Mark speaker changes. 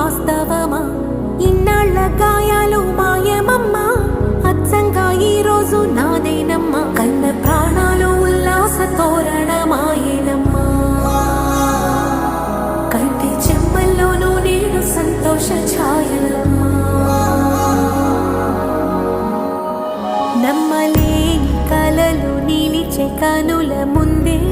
Speaker 1: వాస్తవమా? ఇన్నాళ్ళ గాయాలు మాయమమ్మా, అచ్చంగా ఈ రోజు నాదేనమ్మా. కన్న ప్రాణాలు ఉల్లాస తోరణమాయేనమ్మా. కంటి చెమ్మల్లోనూ నేడు సంతోష ఛాయలమ్మా. నమ్మలేని కలలు నిలిచే కనుల ముందే